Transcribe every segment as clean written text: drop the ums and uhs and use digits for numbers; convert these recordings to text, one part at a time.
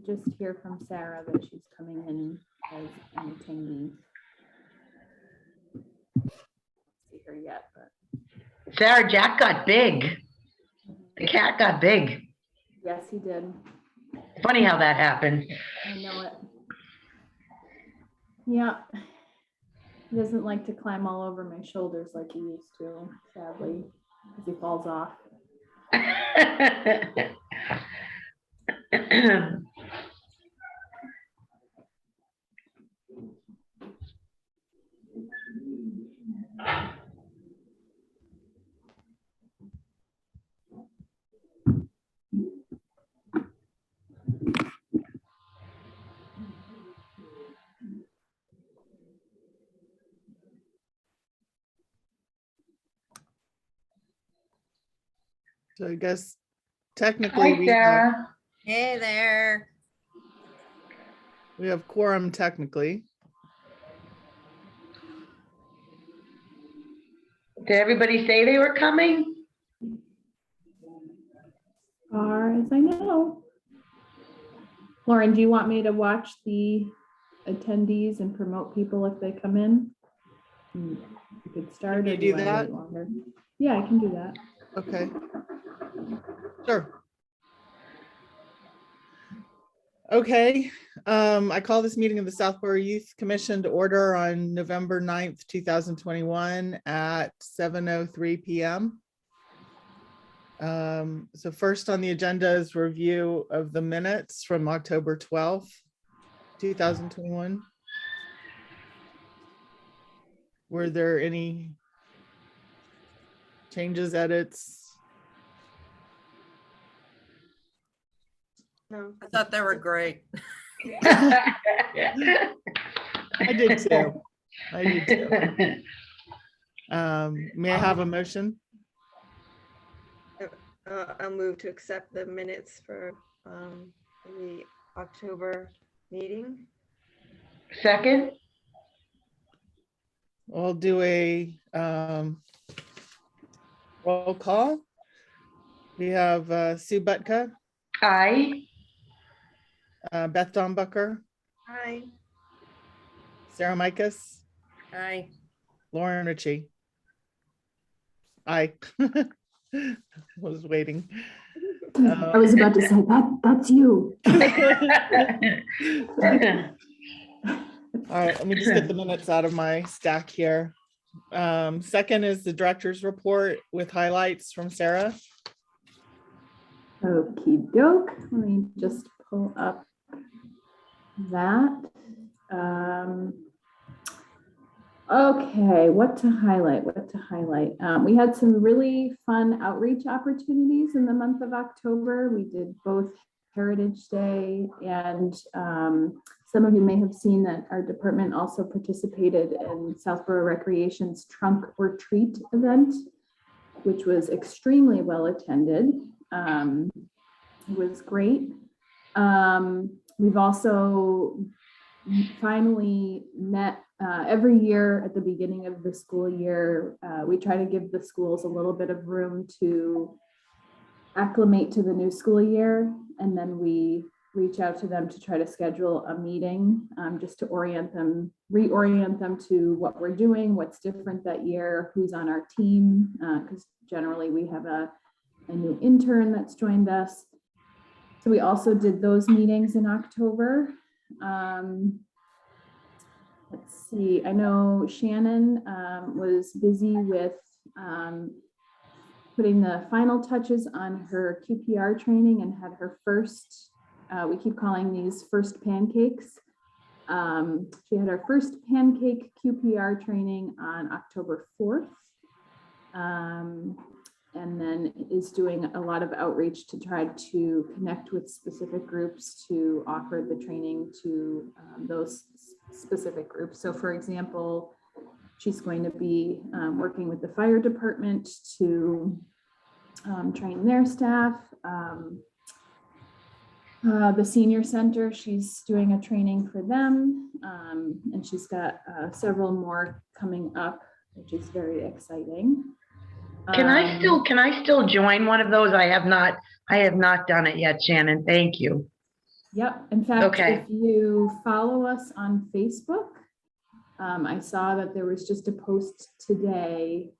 did just hear from Sarah that she's coming in as an attendee. See her yet, but Sarah, Jack got big. The cat got big. yes, he did. Funny how that happened. I know it. Yeah. He doesn't like to climb all over my shoulders like he used to, sadly, because he falls off. So I guess technically Hi, we have, Sarah. Hey there. quorum technically. Did everybody say they were coming? As far as I know. Lauren, do you want me to watch the attendees and promote people if they come in? You could start. Can you or do you wanna that? wait longer? Yeah, I can do that. Okay. Sure. Okay, I call this meeting of the Southborough Youth Commission to order on November 9th, 2021 at 7:03 p.m. So first on the agenda is review of the minutes from October 12th, 2021. Were there any changes, edits? No, I thought they were great. I did too. I did too. May I have a motion? I'll move to accept the minutes for the October meeting. Second? We'll do a roll call. We have Sue Butka, Aye. Beth Dombucker, Hi. Sarah Mikas, Hi. Lauren Ritchie. Aye. Was waiting. I was about to say that's you. All right, let me just get the minutes out of my stack here. Second is the director's report with highlights from Sarah. Okie doke. Let me just pull up that. Okay, what to highlight? We had some really fun outreach opportunities in the month of October. We did both Heritage Day and some of you may have seen that our department also participated in Southborough Recreation's Trunk or Treat event, which was extremely well attended. It was great. We've also finally met every year at the beginning of the school year. We try to give the schools a little bit of room to acclimate to the new school year, and then we reach out to them to try to schedule a meeting just to reorient them to what we're doing, what's different that year, who's on our team, because generally we have a new intern that's joined us. So we also did those meetings in October. Let's see, I know Shannon was busy with putting the final touches on her QPR training and had her first, we keep calling these first pancakes. She had her first pancake QPR training on October 4th. And then is doing a lot of outreach to try to connect with specific groups to offer the training to those specific groups. So for example, she's going to be working with the fire department to train their staff. The senior center, she's doing a training for them. And she's got several more coming up, which is very exciting. Can I still join one of those? I have not done it yet, Shannon. Thank you. Yep. In fact, Okay. if you follow us on Facebook, I saw that there was just a post today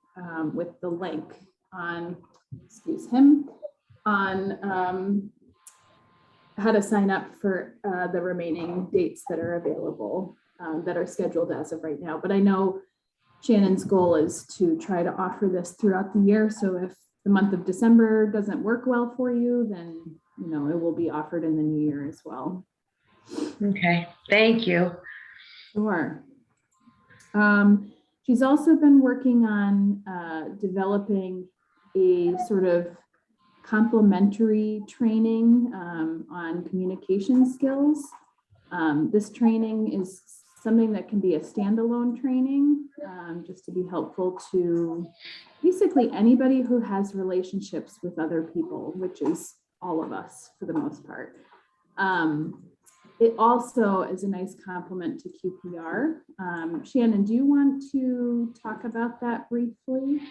with the link on, excuse him, on how to sign up for the remaining dates that are available, that are scheduled as of right now. But I know Shannon's goal is to try to offer this throughout the year. So if the month of December doesn't work well for you, then it will be offered in the new year as well. Okay. Thank you. Sure. She's also been working on developing a sort of complementary training on communication skills. This training is something that can be a standalone training, just to be helpful to basically anybody who has relationships with other people, which is all of us for the most part. It also is a nice complement to QPR. Shannon, do you want to talk about that briefly?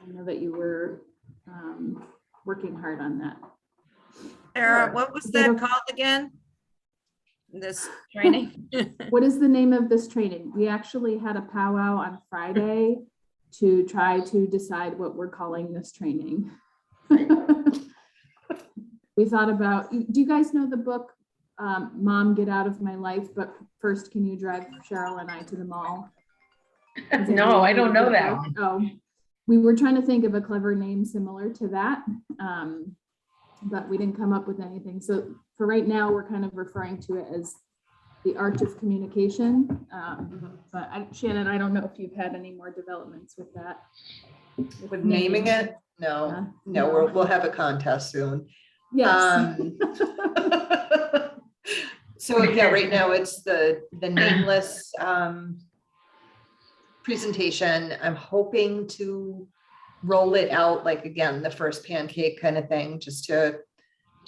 I know that you were working hard on that. Sarah, what was that called again? This training? What is the name of this training? We actually had a powwow on Friday to try to decide what we're calling this training. We thought about, do you guys know the book, Mom, Get Out of My Life, but first can you drive Cheryl and I to the mall? No, I don't know that one. Oh, we were trying to think of a clever name similar to that, but we didn't come up with anything. So for right now, we're kind of referring to it as the art of communication. But Shannon, I don't know if you've had any more developments with that. With naming it? No, we'll have a contest soon. Yes. So yeah, right now it's the nameless presentation. I'm hoping to roll it out, like, again, the first pancake kind of thing, just to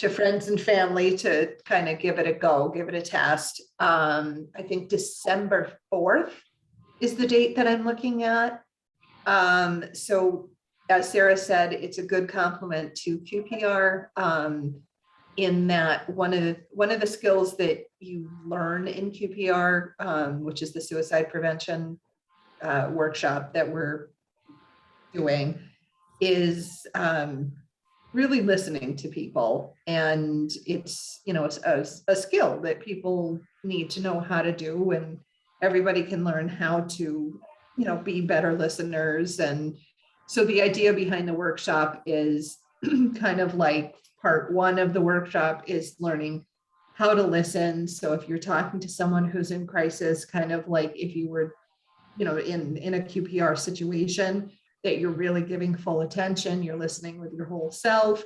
friends and family to kind of give it a go, give it a test. I think December 4th is the date that I'm looking at. So as Sarah said, it's a good complement to QPR, in that one of the skills that you learn in QPR, which is the suicide prevention workshop that we're doing, is really listening to people. And it's, it's a skill that people need to know how to do, and everybody can learn how to, be better listeners. And so the idea behind the workshop is kind of like part one of the workshop is learning how to listen. So if you're talking to someone who's in crisis, kind of like if you were, in a QPR situation, that you're really giving full attention, you're listening with your whole self.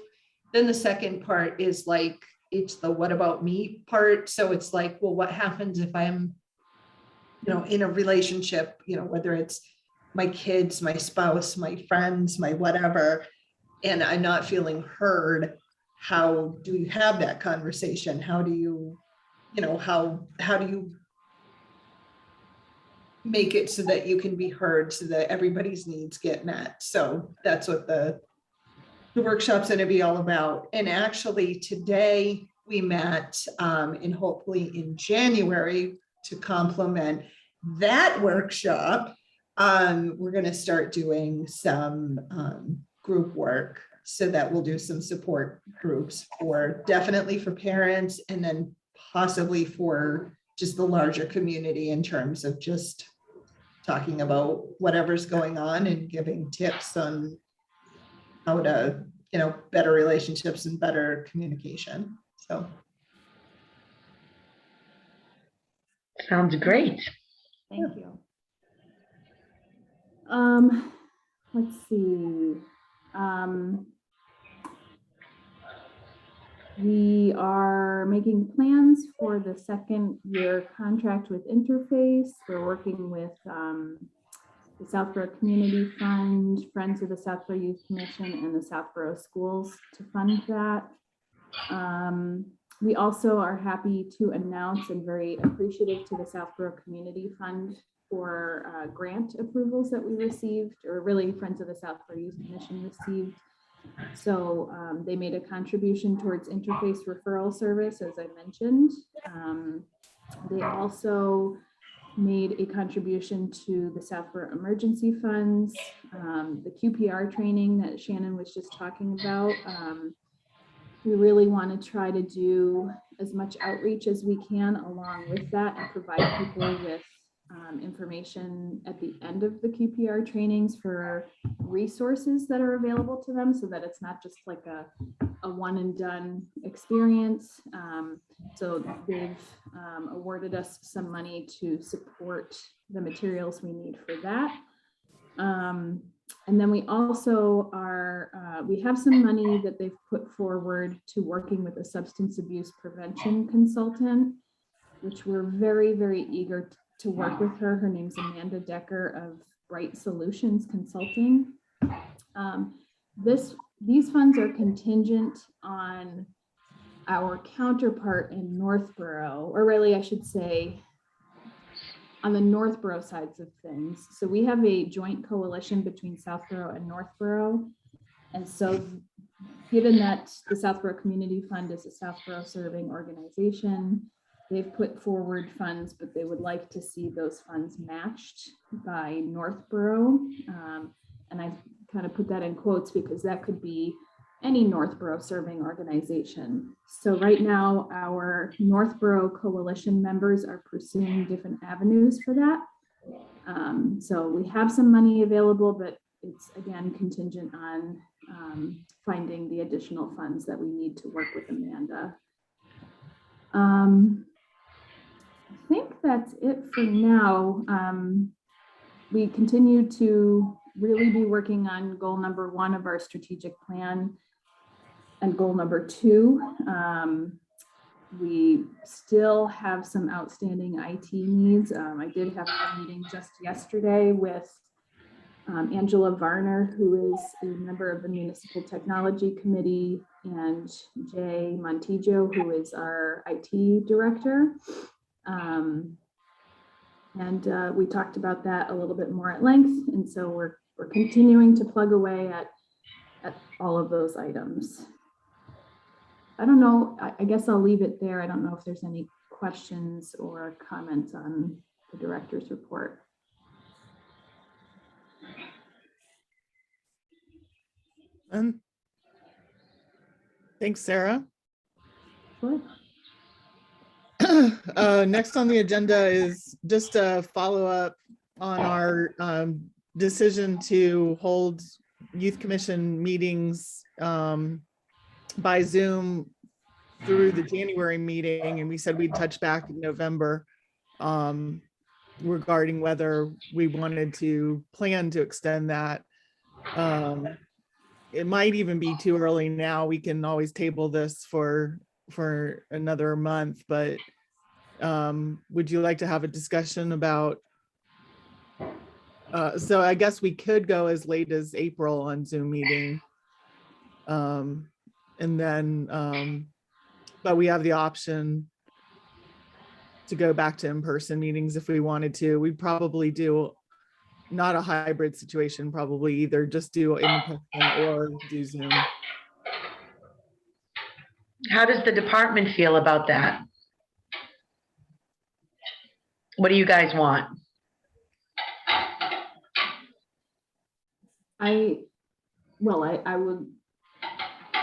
Then the second part is like, it's the what about me part. So it's like, well, what happens if I'm, in a relationship, whether it's my kids, my spouse, my friends, my whatever, and I'm not feeling heard, how do you have that conversation? How do you, how do you make it so that you can be heard, so that everybody's needs get met? So that's what the workshop's going to be all about. And actually today we met, and hopefully in January, to complement that workshop, we're going to start doing some group work, so that we'll do some support groups definitely for parents, and then possibly for just the larger community, in terms of just talking about whatever's going on and giving tips on how to, better relationships and better communication. So. Sounds great. Thank you. Let's see. We are making plans for the second year contract with Interface. We're working with the Southborough Community Fund, Friends of the Southborough Youth Commission, and the Southborough Schools to fund that. We also are happy to announce, and very appreciative to the Southborough Community Fund for grant approvals that we received, or really Friends of the Southborough Youth Commission received So they made a contribution towards interface referral service, as I mentioned. They also made a contribution to the Southborough emergency funds, the QPR training that Shannon was just talking about. We really want to try to do as much outreach as we can along with that and provide people with information at the end of the QPR trainings for resources that are available to them, so that it's not just like a one and done experience. So they've awarded us some money to support the materials we need for that. And then we also we have some money that they've put forward to working with a substance abuse prevention consultant, which we're very, very eager to work with her. Her name's Amanda Decker of Bright Solutions Consulting. These funds are contingent on our counterpart in Northborough, or really I should say on the Northborough sides of things. So we have a joint coalition between Southborough and Northborough. And so given that the Southborough Community Fund is a Southborough serving organization, they've put forward funds, but they would like to see those funds matched by Northborough. And I kind of put that in quotes because that could be any Northborough serving organization. So right now, our Northborough coalition members are pursuing different avenues for that. So we have some money available, but it's again contingent on finding the additional funds that we need to work with Amanda. I think that's it for now. We continue to really be working on goal number 1 of our strategic plan and goal number 2. We still have some outstanding IT needs. I did have a meeting just yesterday with Angela Varner, who is a member of the Municipal Technology Committee, and Jay Montijo, who is our IT director. We talked about that a little bit more at length. And so we're continuing to plug away at all of those items. I don't know, I guess I'll leave it there. I don't know if there's any questions or comments on the director's report. Thanks, Sarah. Sure. Next on the agenda is just a follow-up on our decision to hold youth commission meetings by Zoom through the January meeting, and we said we'd touch back in November regarding whether we wanted to plan to extend that. It might even be too early now. We can always table this for another month, but would you like to have a discussion about so I guess we could go as late as April on Zoom meeting, and then but we have the option to go back to in-person meetings if we wanted to. We'd probably do not a hybrid situation, probably either just do in-person or do Zoom. How does the department feel about that? What do you guys want? I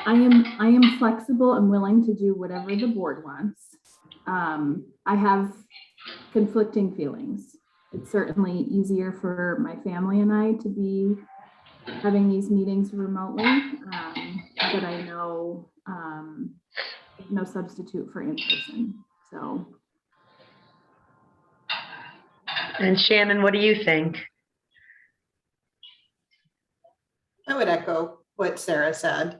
am flexible and willing to do whatever the board wants. I have conflicting feelings. It's certainly easier for my family and I to be having these meetings remotely, but I know no substitute for in-person. So. And Shannon, what do you think? I would echo what Sarah said.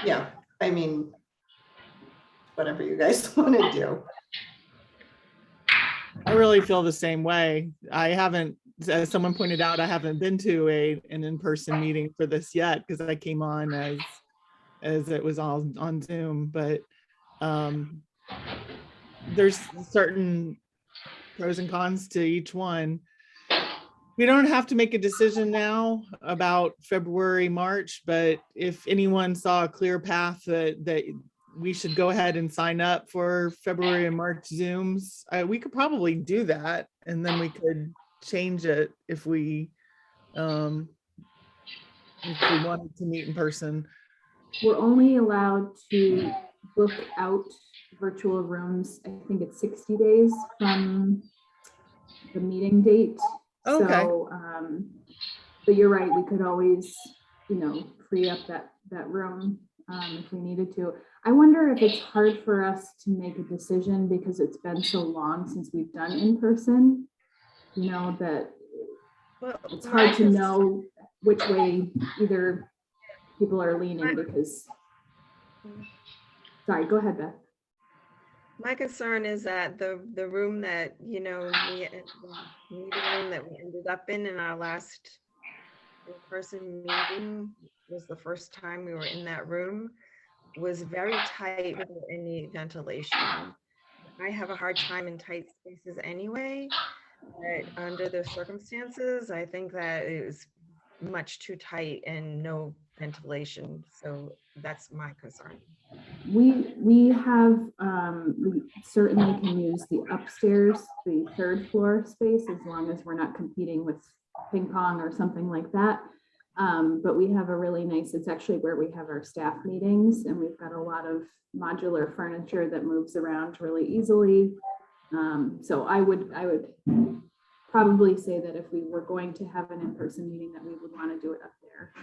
Yeah, I mean, whatever you guys want to do. I really feel the same way. I haven't, as someone pointed out, I haven't been to an in-person meeting for this yet because I came on as it was all on Zoom, but there's certain pros and cons to each one. We don't have to make a decision now about February, March, but if anyone saw a clear path that we should go ahead and sign up for February and March Zooms, we could probably do that, and then we could change it if we wanted to meet in person. We're only allowed to book out virtual rooms, I think it's 60 days from the meeting date. Okay. So, but you're right, we could always, free up that room if we needed to. I wonder if it's hard for us to make a decision because it's been so long since we've done in person, that Well, it's hard to know which way either people are leaning because, sorry, go ahead, Beth. My concern is that the room that, the meeting room that we ended up in our last in-person meeting was the first time we were in that room, was very tight without any ventilation. I have a hard time in tight spaces anyway, but under the circumstances, I think that it was much too tight and no ventilation. So that's my concern. We have, we certainly can use the upstairs, the third floor space, as long as we're not competing with ping pong or something like that. But we have a really nice, it's actually where we have our staff meetings, and we've got a lot of modular furniture that moves around really easily. So I would probably say that if we were going to have an in-person meeting, that we would want to do it up there.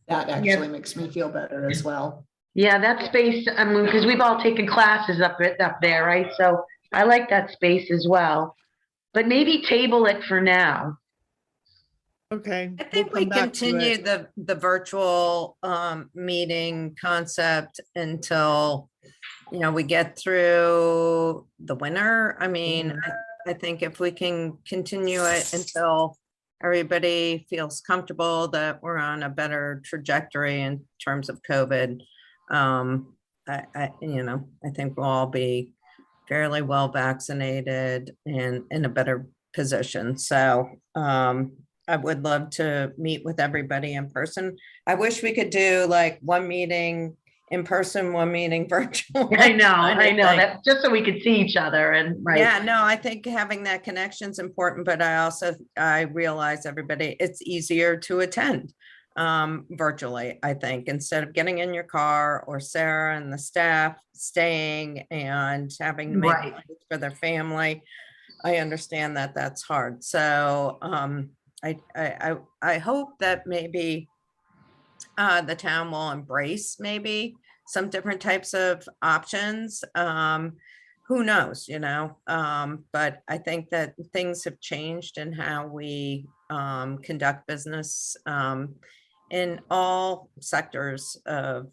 That actually makes me feel better as well. Yeah, that space, because we've all taken classes up there, right? So I like that space as well, but maybe table it for now. Okay. I think we'll we come back to continue it. the virtual meeting concept until, we get through the winter. I mean, I think if we can continue it until everybody feels comfortable that we're on a better trajectory in terms of COVID, I think we'll all be fairly well vaccinated and in a better position. So I would love to meet with everybody in person. I wish we could do like one meeting in person, one meeting virtual. I know that just so we could see each other and right. Yeah, no, I think having that connection is important, but I realize it's easier to attend virtually, I think, instead of getting in your car or Sarah and the staff staying and having to make plans for their family. I understand that that's hard. So I hope that maybe the town will embrace maybe some different types of options. Who knows, but I think that things have changed in how we conduct business in all sectors of,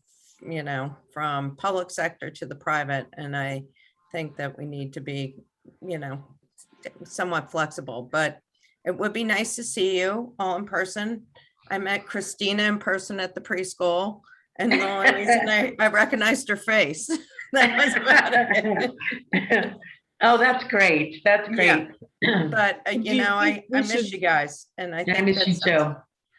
from public sector to the private. And I think that we need to be, somewhat flexible, but it would be nice to see you all in person. I met Christina in person at the preschool, and the only reason I recognized her face. That was about it. Oh, that's great. That's great. Yeah. But I miss should- you guys, and I think miss you too.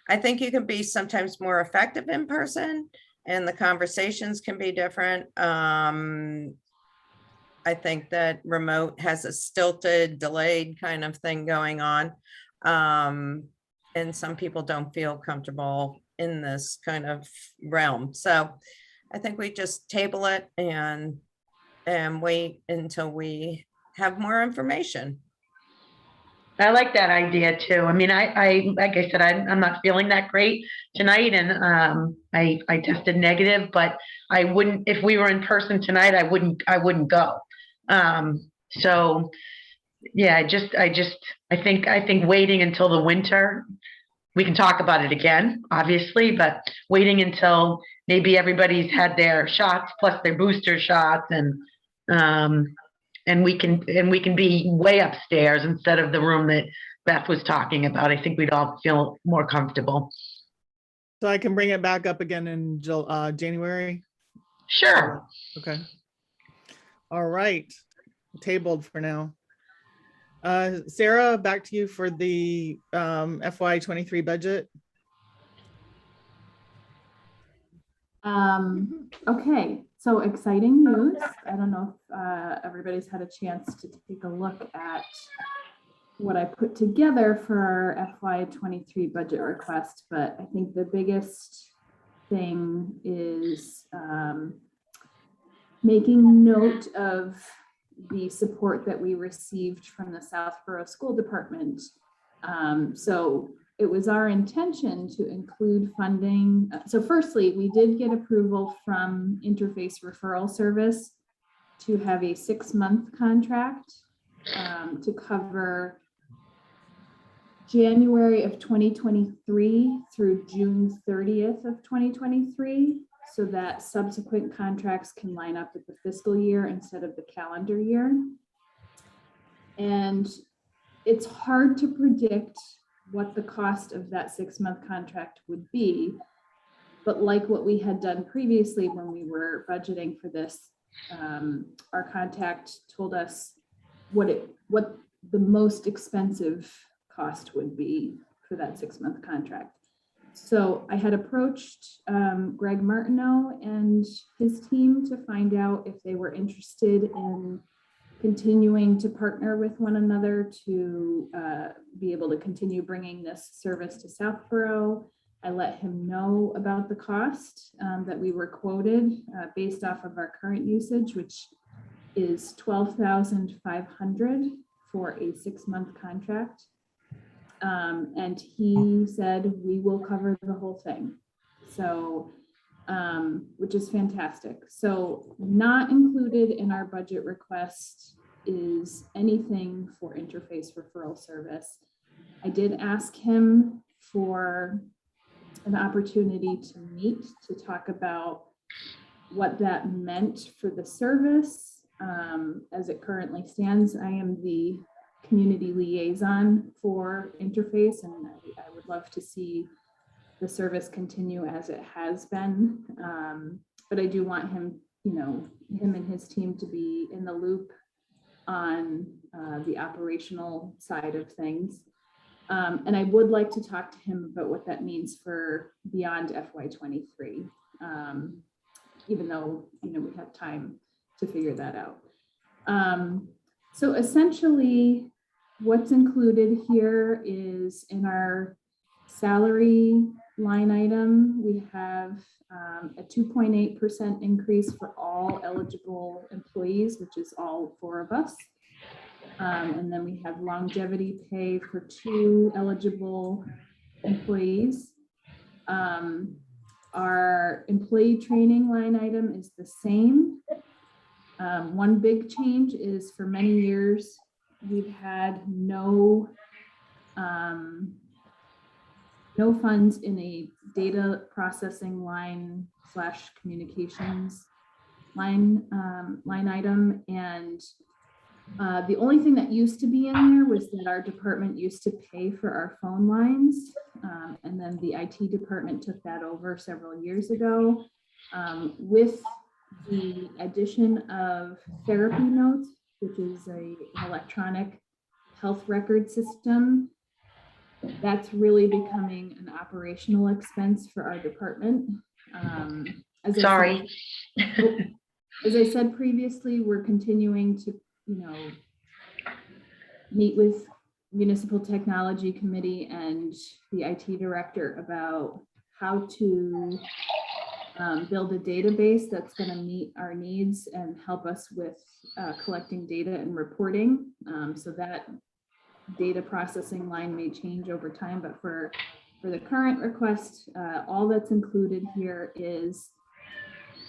I think you can be sometimes more effective in person, and the conversations can be different. I think that remote has a stilted, delayed kind of thing going on. And some people don't feel comfortable in this kind of realm. So I think we just table it and wait until we have more information. I like that idea too. I mean, I like I said, I'm not feeling that great tonight, and I tested negative, but I wouldn't, if we were in person tonight, I wouldn't go. So yeah, I think waiting until the winter, we can talk about it again, obviously, but waiting until maybe everybody's had their shots plus their booster shots, and we can be way upstairs instead of the room that Beth was talking about. I think we'd all feel more comfortable. So I can bring it back up again in January? Sure. Okay. All right. Tabled for now. Sarah, back to you for the FY23 budget. Okay, so exciting news. I don't know if everybody's had a chance to take a look at what I put together for our FY23 budget request, but I think the biggest thing is making note of the support that we received from the Southborough School Department. So it was our intention to include funding. So firstly, we did get approval from Interface Referral Service to have a 6-month contract to cover January of 2023 through June 30th of 2023, so that subsequent contracts can line up with the fiscal year instead of the calendar year. And it's hard to predict what the cost of that 6-month contract would be, but like what we had done previously when we were budgeting for this, our contact told us what the most expensive cost would be for that 6-month contract. So I had approached Greg Martineau and his team to find out if they were interested in continuing to partner with one another to be able to continue bringing this service to Southborough. I let him know about the cost that we were quoted based off of our current usage, which is $12,500 for a 6-month contract. And he said, we will cover the whole thing. So, which is fantastic. So not included in our budget request is anything for Interface Referral Service. I did ask him for an opportunity to meet to talk about what that meant for the service. As it currently stands, I am the community liaison for Interface, and I would love to see the service continue as it has been. But I do want him, him and his team to be in the loop on the operational side of things. And I would like to talk to him about what that means for beyond FY23, even though, we have time to figure that out. So essentially, what's included here is in our salary line item, we have a 2.8% increase for all eligible employees, which is all 4 of us. And then we have longevity pay for 2 eligible employees. Our employee training line item is the same. One big change is for many years, we've had no funds in a data processing line / communications line item. And the only thing that used to be in there was that our department used to pay for our phone lines. And then the IT department took that over several years ago. With the addition of therapy notes, which is an electronic health record system, that's really becoming an operational expense for our department. As I said previously, we're continuing to, meet with Municipal Technology Committee and the IT director about how to build a database that's going to meet our needs and help us with collecting data and reporting. So that data processing line may change over time, but for the current request, all that's included here is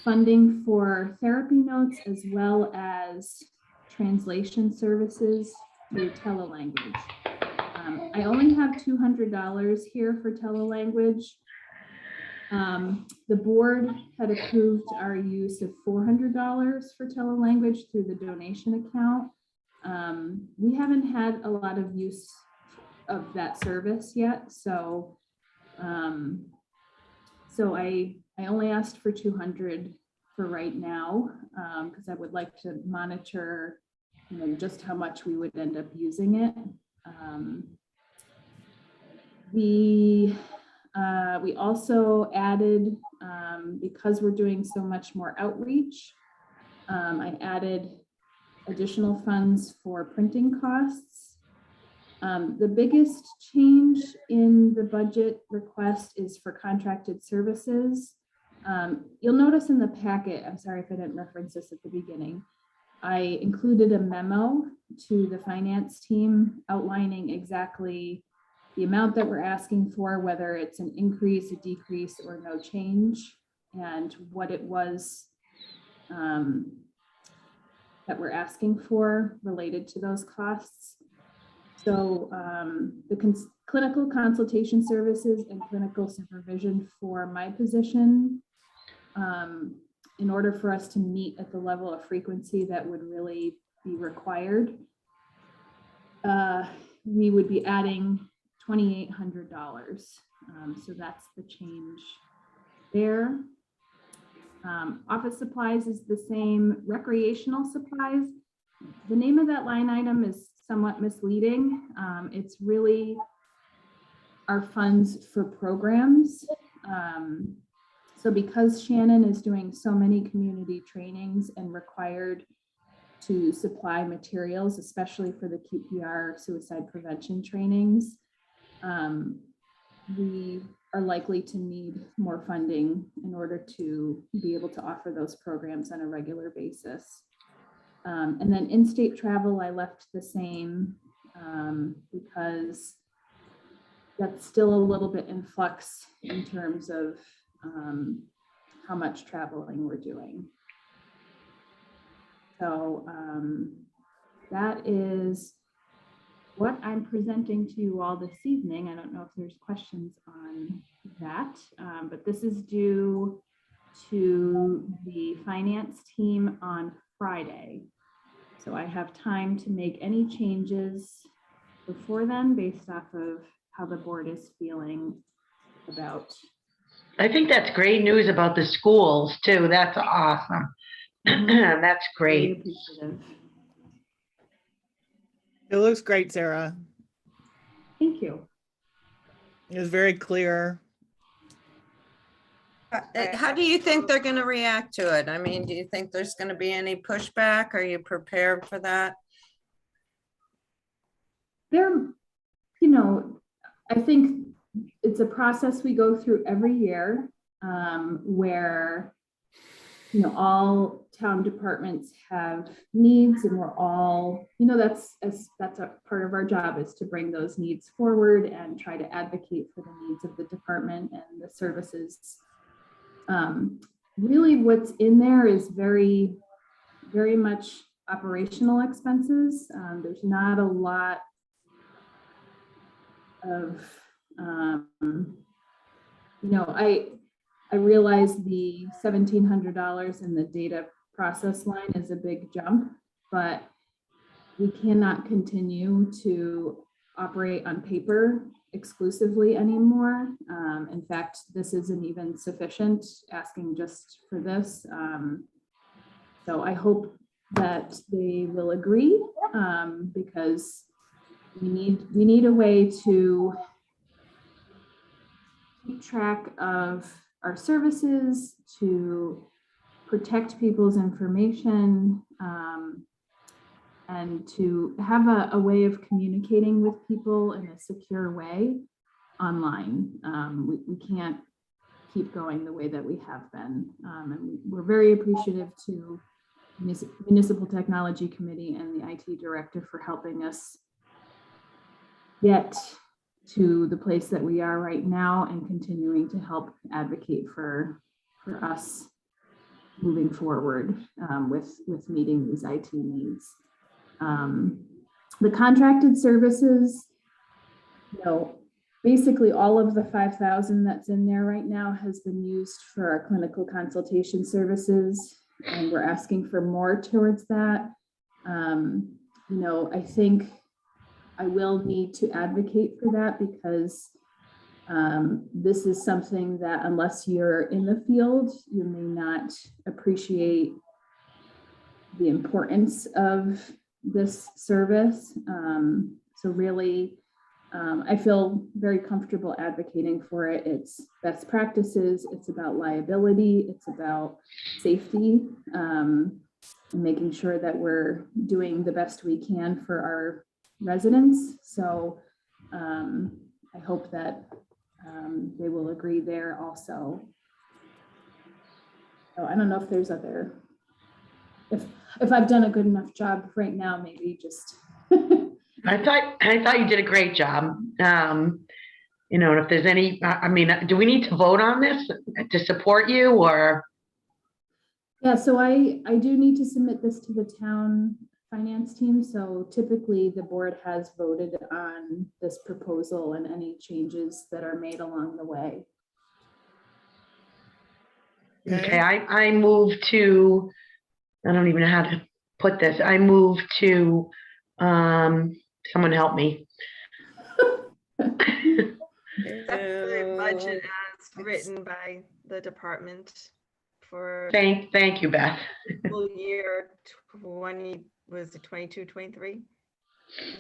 funding for therapy notes as well as translation services through telelanguage. I only have $200 here for telelanguage. The board had approved our use of $400 for telelanguage through the donation account. We haven't had a lot of use of that service yet, so I only asked for $200 for right now, because I would like to monitor just how much we would end up using it. We also added, because we're doing so much more outreach, I added additional funds for printing costs. The biggest change in the budget request is for contracted services. You'll notice in the packet, I'm sorry if I didn't reference this at the beginning, I included a memo to the finance team outlining exactly the amount that we're asking for, whether it's an increase, a decrease, or no change, and what it was that we're asking for related to those costs. So the clinical consultation services and clinical supervision for my position, in order for us to meet at the level of frequency that would really be required, we would be adding $2,800. So that's the change there. Office supplies is the same. Recreational supplies, the name of that line item is somewhat misleading. It's really our funds for programs. So because Shannon is doing so many community trainings and required to supply materials, especially for the QPR suicide prevention trainings, we are likely to need more funding in order to be able to offer those programs on a regular basis. And then in-state travel, I left the same because that's still a little bit in flux in terms of how much traveling we're doing. So that is what I'm presenting to you all this evening. I don't know if there's questions on that, but this is due to the finance team on Friday. So I have time to make any changes before then based off of how the board is feeling about. I think that's great news about the schools too. That's awesome. That's great. Very appreciative. It looks great, Sarah. Thank you. It was very clear. How do you think they're going to react to it? I mean, do you think there's going to be any pushback? Are you prepared for that? There, I think it's a process we go through every year where, all town departments have needs, and we're all, that's a part of our job, is to bring those needs forward and try to advocate for the needs of the department and the services. Really what's in there is very, very much operational expenses. There's not a lot of, I realize the $1,700 in the data process line is a big jump, but we cannot continue to operate on paper exclusively anymore. In fact, this isn't even sufficient, asking just for this. So I hope that they will agree, because we need a way to keep track of our services, to protect people's information, and to have a way of communicating with people in a secure way online. We can't keep going the way that we have been. And we're very appreciative to Municipal Technology Committee and the IT director for helping us get to the place that we are right now and continuing to help advocate for us moving forward with meeting these IT needs. The contracted services, basically all of the 5,000 that's in there right now has been used for our clinical consultation services, and we're asking for more towards that. I think I will need to advocate for that, because this is something that, unless you're in the field, you may not appreciate the importance of this service. So really, I feel very comfortable advocating for it. It's best practices, it's about liability, it's about safety, and making sure that we're doing the best we can for our residents. So I hope that they will agree there also. So I don't know if there's other, if I've done a good enough job right now, maybe just. I thought you did a great job. You know, if there's any, I mean, do we need to vote on this to support you, or? Yeah, so I do need to submit this to the town finance team. So typically the board has voted on this proposal and any changes that are made along the way. Okay, I move to, I don't even know how to put this. I move to, someone help me. Accept the budget as written by the department for Thank you, Beth. fiscal year 20, was it 22, 23?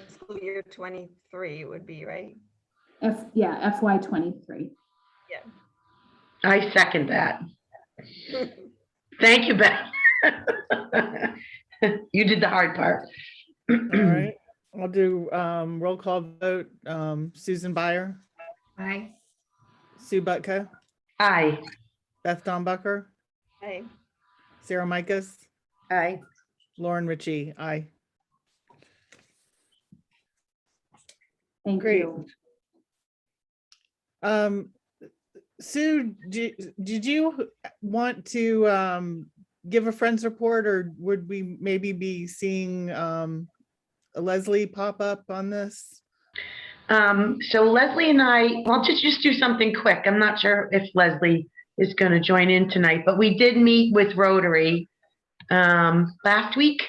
Fiscal year 23 would be, right? FY23. I second that. Thank you, Beth. You did the hard part. All right, I'll do roll call vote. Susan Byer, Aye. Sue Butka, Aye. Beth Dombucker, Aye. Sarah Micus, Aye. Lauren Ritchie, aye. Thank Great. you. Sue, did you want to give a friends report, or would we maybe be seeing Leslie pop up on this? So Leslie and I, well, just do something quick. I'm not sure if Leslie is going to join in tonight, but we did meet with Rotary last week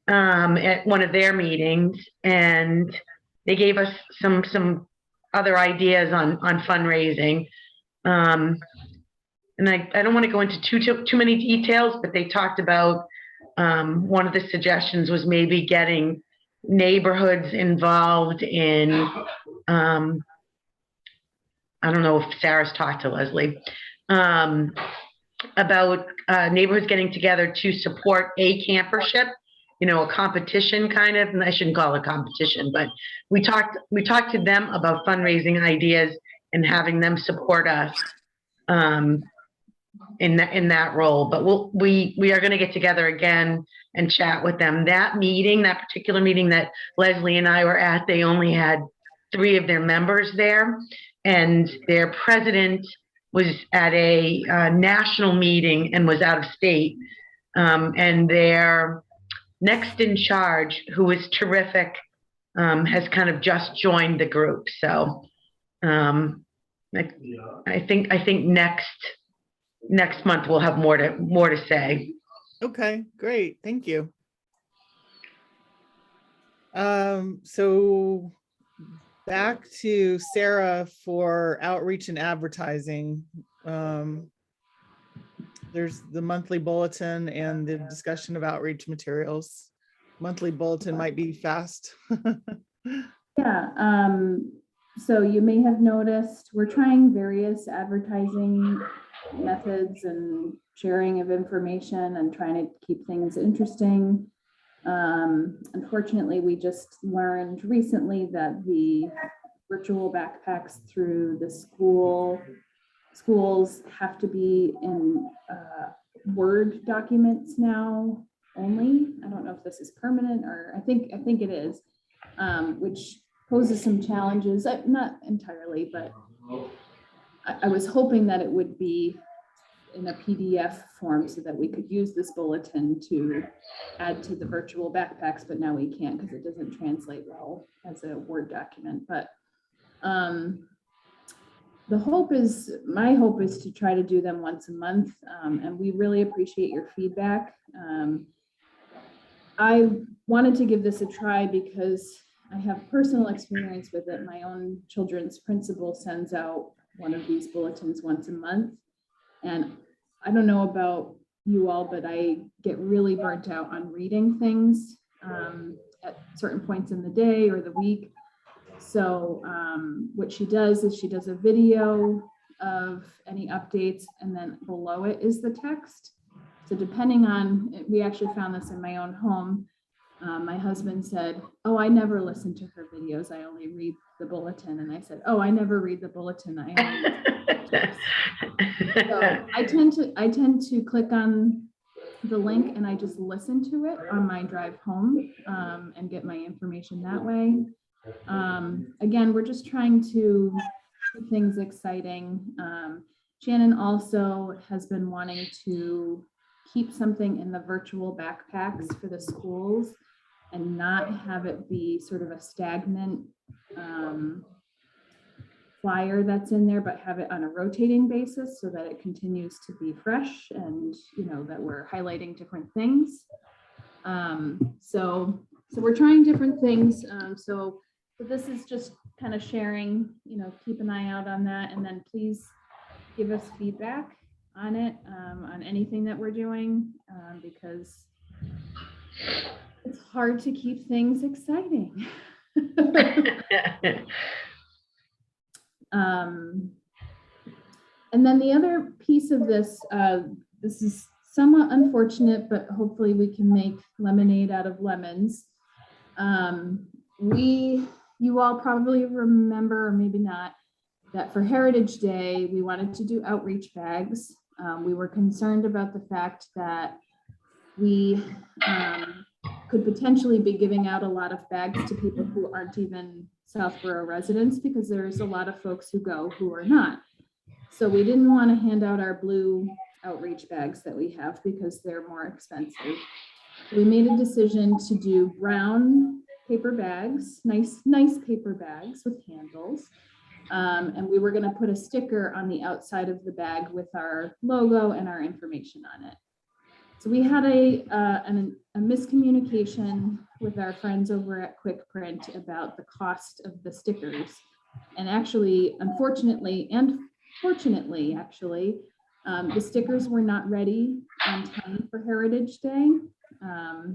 at one of their meetings, and they gave us some other ideas on fundraising. And I don't want to go into too many details, but they talked about one of the suggestions was maybe getting neighborhoods involved in, I don't know if Sarah's talked to Leslie, about neighborhoods getting together to support a campership, you know, a competition kind of, and I shouldn't call it a competition, but we talked to them about fundraising ideas and having them support us in that role. But we are going to get together again and chat with them. That particular meeting that Leslie and I were at, they only had 3 of their members there, and their president was at a national meeting and was out of state, and their next in charge, who is terrific, has kind of just joined the group. So I think next month we'll have more to say. Okay, great, thank you. So back to Sarah for outreach and advertising. There's the monthly bulletin and the discussion of outreach materials. Monthly bulletin might be fast. Yeah, so you may have noticed we're trying various advertising methods and sharing of information and trying to keep things interesting. Unfortunately, we just learned recently that the virtual backpacks through the schools have to be in Word documents now only. I don't know if this is permanent, or I think it is, which poses some challenges. Not entirely, but I was hoping that it would be in a PDF form so that we could use this bulletin to add to the virtual backpacks, but now we can't because it doesn't translate well as a Word document. But my hope is to try to do them once a month, and we really appreciate your feedback. I wanted to give this a try because I have personal experience with it. My own children's principal sends out one of these bulletins once a month. And I don't know about you all, but I get really burnt out on reading things. at certain points in the day or the week. So what she does is she does a video of any updates, and then below it is the text. So depending on, we actually found this in my own home. My husband said, "Oh, I never listen to her videos. I only read the bulletin." And I said, "Oh, I never read the bulletin. I only read the text." So I tend to click on the link and I just listen to it on my drive home and get my information that way. Again, we're just trying to keep things exciting. Shannon also has been wanting to keep something in the virtual backpacks for the schools and not have it be sort of a stagnant flyer that's in there, but have it on a rotating basis so that it continues to be fresh and, you know, that we're highlighting different things. So we're trying different things. So this is just kind of sharing, you know, keep an eye out on that, and then please give us feedback on it, on anything that we're doing, because it's hard to keep things exciting. And then the other piece of this, this is somewhat unfortunate, but hopefully we can make lemonade out of lemons. You all probably remember, or maybe not, that for Heritage Day, we wanted to do outreach bags. We were concerned about the fact that we could potentially be giving out a lot of bags to people who aren't even Southborough residents, because there's a lot of folks who go who are not. So we didn't want to hand out our blue outreach bags that we have because they're more expensive. We made a decision to do brown paper bags, nice paper bags with handles. And we were going to put a sticker on the outside of the bag with our logo and our information on it. So we had a miscommunication with our friends over at Quick Print about the cost of the stickers. And actually, unfortunately, and fortunately, actually, the stickers were not ready on time for Heritage Day,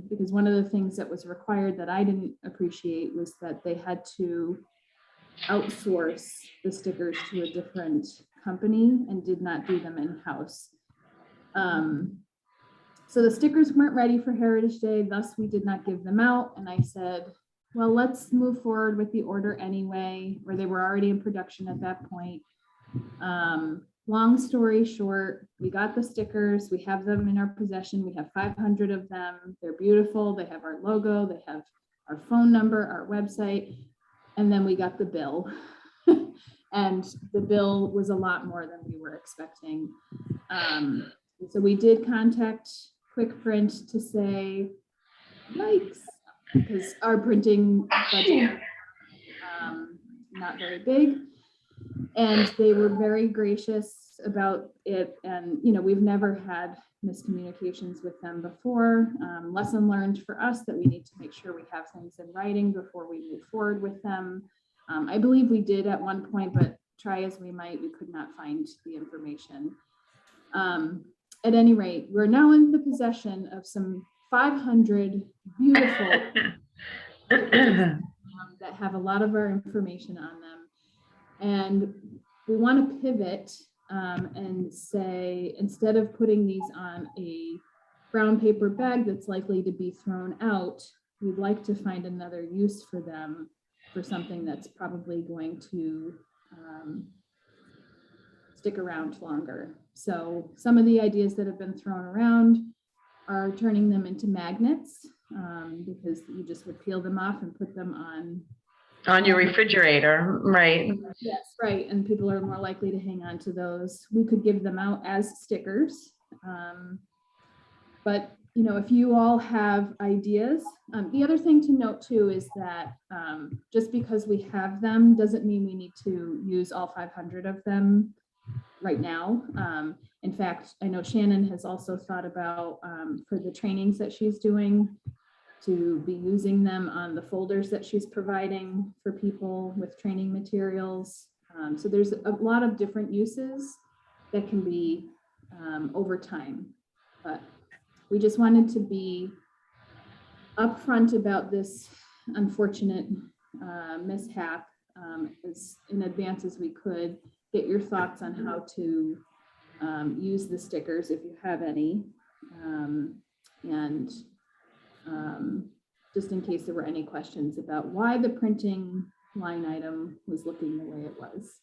because one of the things that was required that I didn't appreciate was that they had to outsource the stickers to a different company and did not do them in-house. So the stickers weren't ready for Heritage Day, thus we did not give them out. And I said, well, let's move forward with the order anyway, or they were already in production at that point. Long story short, we got the stickers, we have them in our possession. We have 500 of them. They're beautiful. They have our logo, they have our phone number, our website, and then we got the bill. And the bill was a lot more than we were expecting. So we did contact Quick Print to say, yikes, because our printing budget not very big. And they were very gracious about it. And, you know, we've never had miscommunications with them before. Lesson learned for us that we need to make sure we have things in writing before we move forward with them. I believe we did at one point, but try as we might, we could not find the information. At any rate, we're now in the possession of some 500 beautiful that have a lot of our information on them. And we want to pivot and say, instead of putting these on a brown paper bag that's likely to be thrown out, we'd like to find another use for them, for something that's probably going to stick around longer. So some of the ideas that have been thrown around are turning them into magnets, because you just would peel them off and put them on your refrigerator, right? Yes, right. And people are more likely to hang on to those. We could give them out as stickers. But, you know, if you all have ideas, the other thing to note too is that just because we have them doesn't mean we need to use all 500 of them right now. In fact, I know Shannon has also thought about for the trainings that she's doing, to be using them on the folders that she's providing for people with training materials. So there's a lot of different uses that can be over time, but we just wanted to be upfront about this unfortunate mishap as in advance as we could. Get your thoughts on how to use the stickers if you have any, and just in case there were any questions about why the printing line item was looking the way it was.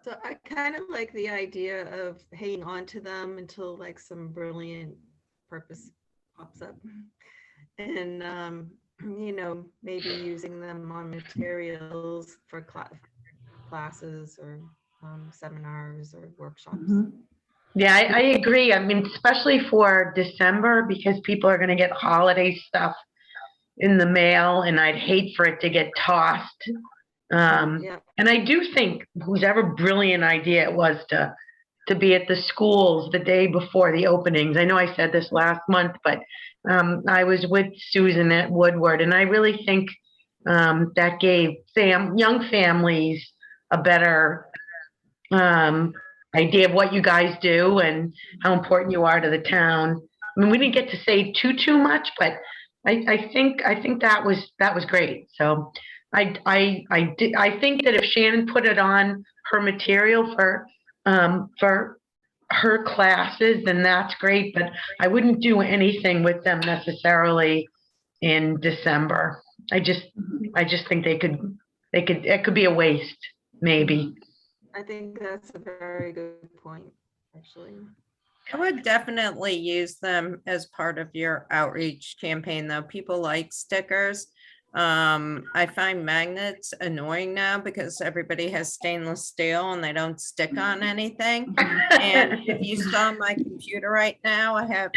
So I kind of like the idea of hanging on to them until like some brilliant purpose pops up. And, you know, maybe using them on materials for classes or seminars or workshops. Mhm. Yeah, I agree. I mean, especially for December, because people are gonna get holiday stuff in the mail, and I'd hate for it to get tossed. Yeah. And I do think whoever brilliant idea it was to be at the schools the day before the openings. I know I said this last month, but I was with Susan at Woodward, and I really think that gave young families a better idea of what you guys do and how important you are to the town. I mean, we didn't get to say too much, but I think that was great. So I think that if Shannon put it on her material for her classes, then that's great. But I wouldn't do anything with them necessarily in December. I just think it could be a waste, maybe. I think that's a very good point, actually. I would definitely use them as part of your outreach campaign, though. People like stickers. I find magnets annoying now because everybody has stainless steel and they don't stick on anything. And if you saw my computer right now, I have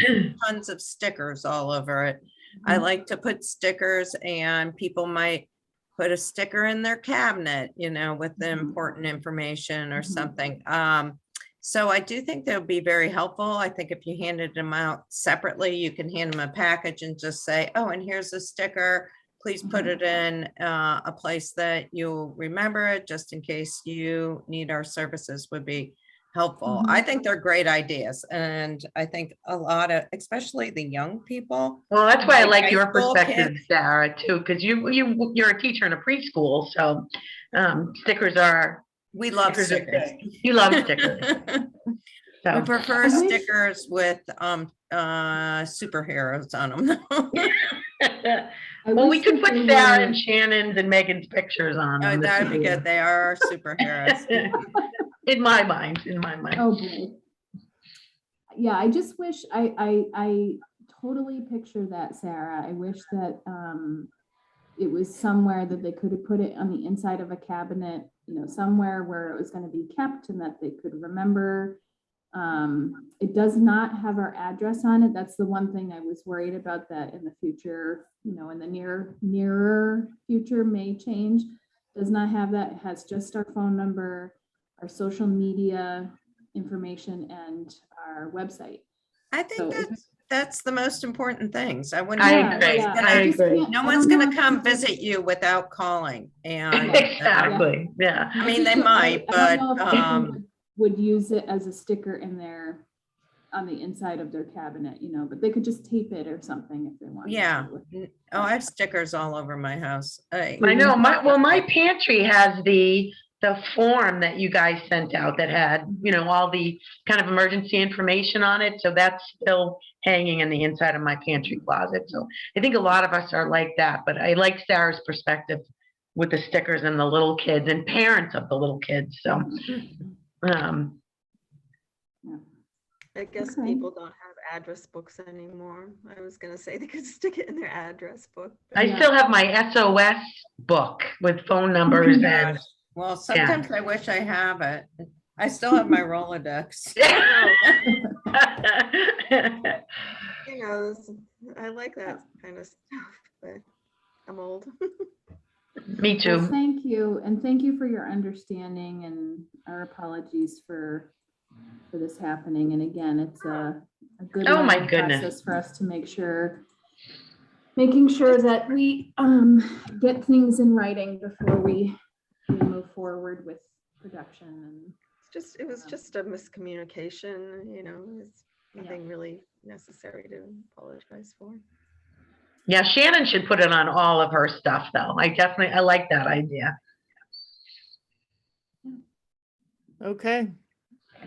tons of stickers all over it. I like to put stickers, and people might put a sticker in their cabinet, you know, with the important information or something. So I do think they'll be very helpful. I think if you handed them out separately, you can hand them a package and just say, oh, and here's a sticker. Please put it in a place that you'll remember it, just in case you need our services, would be helpful. I think they're great ideas. And I think a lot of, especially the young people. Well, that's why I like high your school perspective, kids. Sarah, too, because you're a teacher in a preschool, so stickers are. We love Stickers are stickers. good. You love stickers. We So prefer I wish- stickers with superheroes on them. well, we wish could that put they Sarah were- and Shannon's and Megan's pictures on Oh, them. that'd be good. They are our superheroes. In my mind. Oh boy. Yeah, I just wish I totally picture that, Sarah. I wish that it was somewhere that they could have put it on the inside of a cabinet, you know, somewhere where it was going to be kept and that they could remember. It does not have our address on it. That's the one thing I was worried about, that in the future, you know, in the nearer future may change. Does not have that. It has just our phone number, our social media information, and our website. I think So if- that's the most important things. I wouldn't. I Yeah, agree. yeah, I just agree. can't- No I one's don't know gonna if come people- visit you without calling. And Exactly. Yeah. I mean, they might, I but don't know if people would use it as a sticker on the inside of their cabinet, you know, but they could just tape it or something if they wanted. yeah. to. Oh, I have stickers all over my house. I know. My pantry has the form that you guys sent out that had, you know, all the kind of emergency information on it. So that's still hanging in the inside of my pantry closet. So I think a lot of us are like that, but I like Sarah's perspective with the stickers and the little kids and parents of the little kids. So, I guess Okay. people don't have address books anymore. I was gonna say they could stick it in their address book. I Yeah. still have my SOS book with phone numbers and Well, sometimes I wish I have it. I still have my Rolodex. You know, I like that kind of stuff, but I'm old. Me Well, too. thank you, and thank you for your understanding, and our apologies for this happening. And again, it's a good Oh, my learning goodness. process for us to making sure that we get things in writing before we move forward with production. And It was just a miscommunication, you know, it's nothing really necessary to apologize for. Yeah, Shannon should put it on all of her stuff, though. I like that idea. Okay.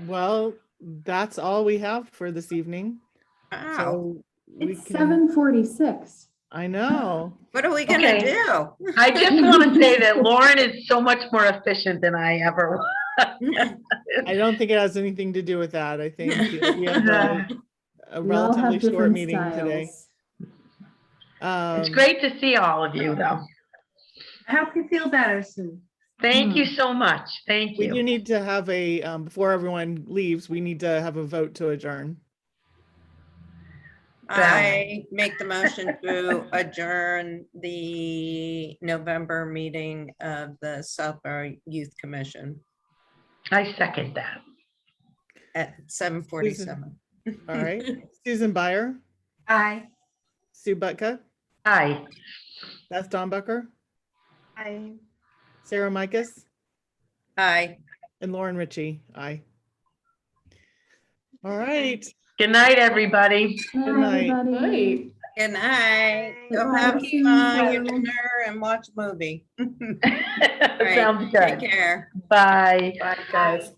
Well, that's all we have for this evening. Wow, So we It's can, 7:46. I know. what are we gonna Okay. do? I just want to say that Lauren is so much more efficient than I ever was. I don't think it has anything to do with that. I think we have a We all relatively have short different meeting today. styles. It's great to see all of you, though. I hope you feel better soon. Thank you so much. Thank We do you. need to have a, before everyone leaves, we need to have a vote to adjourn. I make the motion to adjourn the November meeting of the Southborough Youth Commission I second that. at 7:47. All right. Susan Byer, Aye. Sue Butka, Aye. Beth Dombucker, I Sarah Micus, Aye. and Lauren Ritchie. Aye. All right. Good night, everybody. Good night. everybody. Good night. Go Bye. have See your you. dinner and watch a movie. All right, Sounds take good. care. Bye. Bye, guys.